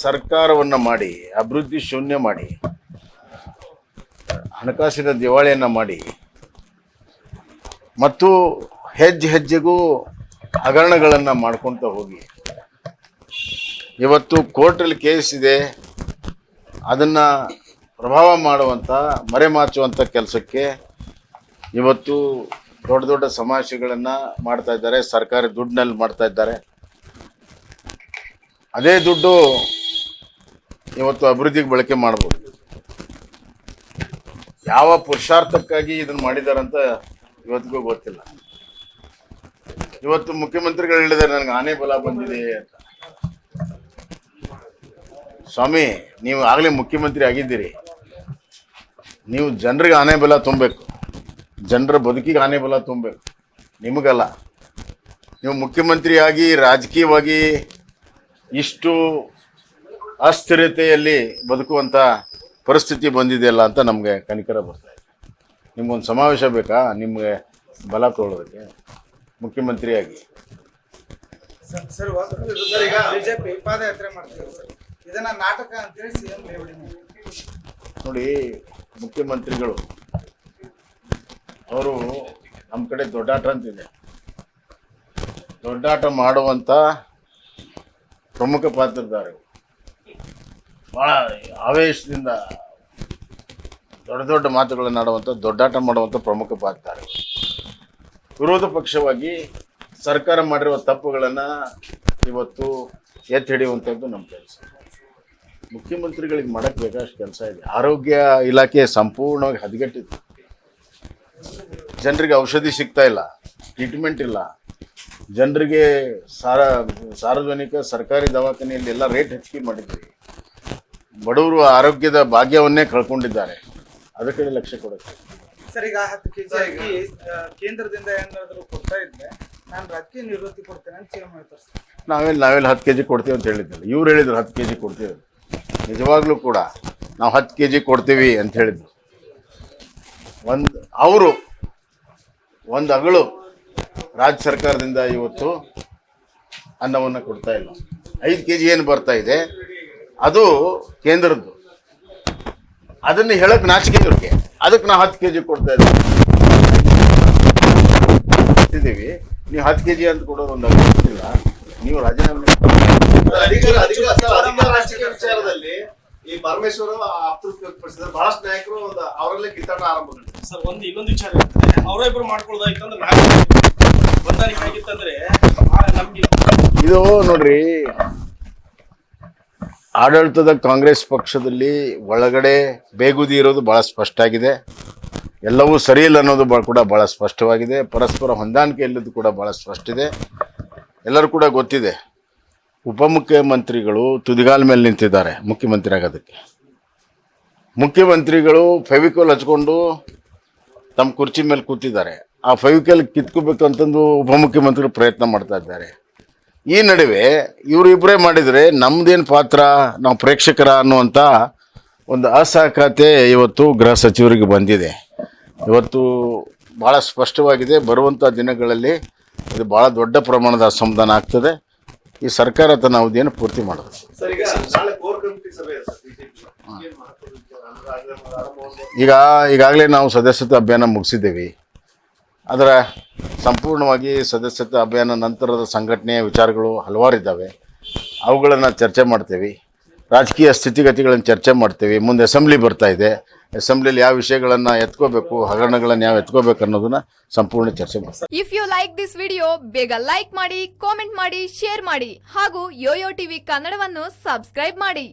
ಸರ್ಕಾರವನ್ನು ಮಾಡಿ ಅಭಿವೃದ್ಧಿ ಶೂನ್ಯ ಮಾಡಿ ಹಣಕಾಸಿನ ದಿವಾಳಿಯನ್ನು ಮಾಡಿ ಮತ್ತು ಹೆಜ್ಜೆ ಹೆಜ್ಜೆಗೂ ಹಗರಣಗಳನ್ನು ಮಾಡ್ಕೊತ ಹೋಗಿ ಇವತ್ತು ಕೋರ್ಟಲ್ಲಿ ಕೇಸ್ ಇದೆ, ಅದನ್ನು ಪ್ರಭಾವ ಮಾಡುವಂಥ ಮರೆಮಾಚುವಂಥ ಕೆಲಸಕ್ಕೆ ಇವತ್ತು ದೊಡ್ಡ ದೊಡ್ಡ ಸಮಾವೇಶಗಳನ್ನು ಮಾಡ್ತಾ ಇದ್ದಾರೆ. ಸರ್ಕಾರಿ ದುಡ್ಡಿನಲ್ಲಿ ಮಾಡ್ತಾ ಇದ್ದಾರೆ. ಅದೇ ದುಡ್ಡು ಇವತ್ತು ಅಭಿವೃದ್ಧಿಗೆ ಬಳಕೆ ಮಾಡ್ಬೋದು. ಯಾವ ಪುರುಷಾರ್ಥಕ್ಕಾಗಿ ಇದನ್ನು ಮಾಡಿದಾರಂತ ಇವತ್ತಿಗೂ ಗೊತ್ತಿಲ್ಲ. ಇವತ್ತು ಮುಖ್ಯಮಂತ್ರಿಗಳು ಹೇಳಿದ್ದಾರೆ ನನಗೆ ಆನೆ ಬಲ ಬಂದಿದೆ ಅಂತ. ಸ್ವಾಮಿ, ನೀವು ಆಗಲೇ ಮುಖ್ಯಮಂತ್ರಿ ಆಗಿದ್ದೀರಿ, ನೀವು ಜನರಿಗೆ ಆನೆ ಬಲ ತುಂಬಬೇಕು, ಜನರ ಬದುಕಿಗೆ ಆನೆ ಬಲ ತುಂಬಬೇಕು, ನಿಮಗಲ್ಲ. ನೀವು ಮುಖ್ಯಮಂತ್ರಿಯಾಗಿ ರಾಜಕೀಯವಾಗಿ ಇಷ್ಟು ಅಸ್ಥಿರತೆಯಲ್ಲಿ ಬದುಕುವಂಥ ಪರಿಸ್ಥಿತಿ ಬಂದಿದೆಯಲ್ಲ ಅಂತ ನಮಗೆ ಕನಿಕರ ಬರ್ತಾ ಇದೆ. ನಿಮ್ಗೊಂದು ಸಮಾವೇಶ ಬೇಕಾ ನಿಮಗೆ ಬಲ ತೋಳೋದಕ್ಕೆ ಮುಖ್ಯಮಂತ್ರಿಯಾಗಿ? ಈಗ ಬಿಜೆಪಿ ಪಾದಯಾತ್ರೆ ಮಾಡ್ತಾರೆ ಸರ್, ಇದನ್ನ ನಾಟಕ ಅಂತೇಳಿ ಸಿಎಂ ನೋಡಿ, ಮುಖ್ಯಮಂತ್ರಿಗಳು ಅವರು ನಮ್ಮ ಕಡೆ ದೊಡ್ಡಾಟ ಅಂತಿದೆ. ದೊಡ್ಡಾಟ ಮಾಡುವಂಥ ಪ್ರಮುಖ ಪಾತ್ರಧಾರಿಗಳು, ಭಾಳ ಆವೇಶದಿಂದ ದೊಡ್ಡ ದೊಡ್ಡ ಮಾತುಗಳನ್ನು ಆಡುವಂಥ ದೊಡ್ಡಾಟ ಮಾಡುವಂಥ ಪ್ರಮುಖ ಪಾತ್ರಧಾರಿಗಳು. ವಿರೋಧ ಪಕ್ಷವಾಗಿ ಸರ್ಕಾರ ಮಾಡಿರುವ ತಪ್ಪುಗಳನ್ನು ಇವತ್ತು ಎತ್ತಿ ಹಿಡಿಯುವಂಥದ್ದು ನಮ್ಮ ಕೆಲಸ. ಮುಖ್ಯಮಂತ್ರಿಗಳಿಗೆ ಮಾಡೋಕ್ಕೆ ಬೇಕಾದಷ್ಟು ಕೆಲಸ ಇದೆ. ಆರೋಗ್ಯ ಇಲಾಖೆ ಸಂಪೂರ್ಣವಾಗಿ ಹದಗೆಟ್ಟಿತ್ತು. ಜನರಿಗೆ ಔಷಧಿ ಸಿಗ್ತಾ ಇಲ್ಲ, ಟ್ರೀಟ್ಮೆಂಟ್ ಇಲ್ಲ. ಜನರಿಗೆ ಸಾರ್ವಜನಿಕ ಸರ್ಕಾರಿ ದವಾಖಾನೆಯಲ್ಲಿ ಎಲ್ಲ ರೇಟ್ ಹೆಚ್ಚಿಗೆ ಮಾಡಿದ್ದೀವಿ. ಬಡವರು ಆರೋಗ್ಯದ ಭಾಗ್ಯವನ್ನೇ ಕಳ್ಕೊಂಡಿದ್ದಾರೆ. ಅದಕ್ಕೆ ಲಕ್ಷ್ಯ ಕೊಡುತ್ತೆ. ಸರ್, ಈಗ 10 ಕೆಜಿ ಅಕ್ಕಿ ಕೇಂದ್ರದಿಂದ ಏನಾದರೂ ಕೊಡ್ತಾ ಇದ್ರೆ ನಾನು ರಾಜಕೀಯ ನಿವೃತ್ತಿ ಕೊಡ್ತೇನೆ ಅಂತ ಸಿಎಂ ಹೇಳ್ತಾರೆ ಸರ್. ನಾವೆಲ್ಲ 10 ಕೆಜಿ ಕೊಡ್ತೀವಿ ಅಂತ ಹೇಳಿದ್ದಿಲ್ಲ. ಇವ್ರು ಹೇಳಿದ್ರು 10 ಕೆಜಿ ಕೊಡ್ತೀವಿ. ನಿಜವಾಗ್ಲೂ ಕೂಡ ನಾವು 10 ಕೆಜಿ ಕೊಡ್ತೀವಿ ಅಂತ ಹೇಳಿದ್ರು. ಅವರು ಒಂದು ಅಗಳು ರಾಜ್ಯ ಸರ್ಕಾರದಿಂದ ಇವತ್ತು ಅನ್ನವನ್ನು ಕೊಡ್ತಾ ಇಲ್ಲ. 5 ಕೆಜಿ ಏನು ಬರ್ತಾ ಇದೆ ಅದು ಕೇಂದ್ರದ್ದು. ಅದನ್ನು ಹೇಳಕ್ ನಾಚಿಕೆ ಇವ್ರಿಗೆ. ಅದಕ್ಕೆ ನಾವು 10 ಕೆಜಿ ಕೊಡ್ತಾ ಇದ್ದೀವಿ. ನೀವು 10 ಕೆಜಿ ಅಂತ ಕೊಡೋದು ಒಂದು ಅಗತ್ಯ. ನೀವು ರಾಜೀನಾಮೆ ವಿಚಾರದಲ್ಲಿ ಈ ಪರಮೇಶ್ವರ ವ್ಯಕ್ತಪಡಿಸಿದ್ರೆ ಬಹಳಷ್ಟು ನಾಯಕರು ಅವರಲ್ಲೇ ಕಿತ್ತಾಟ ಆರಂಭ ಸರ್. ಇನ್ನೊಂದು ವಿಚಾರ ಇರ್ತದೆ, ಅವರಿಬ್ರು ಮಾಡ್ಕೊಳ್ಳೋದಾಯ್ತಂದ್ರೆ ಹೊಂದಾಣಿಕೆ ಆಗಿತ್ತಂದ್ರೆ ನಮ್ಗೆ ಇದು ನೋಡ್ರಿ, ಆಡಳಿತದ ಕಾಂಗ್ರೆಸ್ ಪಕ್ಷದಲ್ಲಿ ಒಳಗಡೆ ಬೇಗುದಿ ಇರೋದು ಭಾಳ ಸ್ಪಷ್ಟ ಆಗಿದೆ. ಎಲ್ಲವೂ ಸರಿಯಿಲ್ಲ ಅನ್ನೋದು ಕೂಡ ಭಾಳ ಸ್ಪಷ್ಟವಾಗಿದೆ. ಪರಸ್ಪರ ಹೊಂದಾಣಿಕೆ ಇಲ್ಲದ್ದು ಕೂಡ ಭಾಳ ಸ್ಪಷ್ಟ ಇದೆ. ಎಲ್ಲರೂ ಕೂಡ ಗೊತ್ತಿದೆ. ಉಪಮುಖ್ಯಮಂತ್ರಿಗಳು ತುದಿಗಾಲ ಮೇಲೆ ನಿಂತಿದ್ದಾರೆ ಮುಖ್ಯಮಂತ್ರಿ ಆಗೋದಕ್ಕೆ. ಮುಖ್ಯಮಂತ್ರಿಗಳು ಫೆವಿಕೋಲ್ ಹಚ್ಕೊಂಡು ತಮ್ಮ ಕುರ್ಚಿ ಮೇಲೆ ಕೂತಿದ್ದಾರೆ. ಆ ಫೆವಿಕೋಲ್ ಕಿತ್ಕೋಬೇಕು ಅಂತಂದು ಉಪಮುಖ್ಯಮಂತ್ರಿಗಳು ಪ್ರಯತ್ನ ಮಾಡ್ತಾ ಇದ್ದಾರೆ. ಈ ನಡುವೆ ಇವರಿಬ್ಬರೇ ಮಾಡಿದರೆ ನಮ್ಮದೇನು ಪಾತ್ರ, ನಾವು ಪ್ರೇಕ್ಷಕರ ಅನ್ನುವಂಥ ಒಂದು ಅಸಹಕತೆ ಇವತ್ತು ಗೃಹ ಸಚಿವರಿಗೆ ಬಂದಿದೆ. ಇವತ್ತು ಭಾಳ ಸ್ಪಷ್ಟವಾಗಿದೆ. ಬರುವಂಥ ದಿನಗಳಲ್ಲಿ ಇದು ಭಾಳ ದೊಡ್ಡ ಪ್ರಮಾಣದ ಅಸಮಾಧಾನ ಆಗ್ತದೆ. ಈ ಸರ್ಕಾರ ತನ್ನ ಅವಧಿಯನ್ನು ಪೂರ್ತಿ ಮಾಡೋದು. ಈಗಾಗಲೇ ನಾವು ಸದಸ್ಯತ್ವ ಅಭಿಯಾನ ಮುಗಿಸಿದ್ದೇವೆ. ಅದರ ಸಂಪೂರ್ಣವಾಗಿ ಸದಸ್ಯತ್ವ ಅಭಿಯಾನ ನಂತರದ ಸಂಘಟನೆಯ ವಿಚಾರಗಳು ಹಲವಾರು ಇದ್ದಾವೆ. ಅವುಗಳನ್ನು ಚರ್ಚೆ ಮಾಡ್ತೇವೆ. ರಾಜಕೀಯ ಸ್ಥಿತಿಗತಿಗಳನ್ನು ಚರ್ಚೆ ಮಾಡ್ತೇವೆ. ಮುಂದೆ ಅಸೆಂಬ್ಲಿ ಬರ್ತಾ ಇದೆ. ಅಸೆಂಬ್ಲಿಯಲ್ಲಿ ಯಾವ ವಿಷಯಗಳನ್ನು ಎತ್ಕೋಬೇಕು, ಹಗರಣಗಳನ್ನು ಯಾವ ಎತ್ಕೋಬೇಕು ಅನ್ನೋದನ್ನ ಸಂಪೂರ್ಣ ಚರ್ಚೆ ಮಾಡ್ತಾರೆ. If you like this video, ಬೇಗ ಲೈಕ್ ಮಾಡಿ, ಕಾಮೆಂಟ್ ಮಾಡಿ, ಶೇರ್ ಮಾಡಿ ಹಾಗೂ ಯೋಯೋ ಟಿವಿ ಕನ್ನಡವನ್ನು ಸಬ್ಸ್ಕ್ರೈಬ್ ಮಾಡಿ.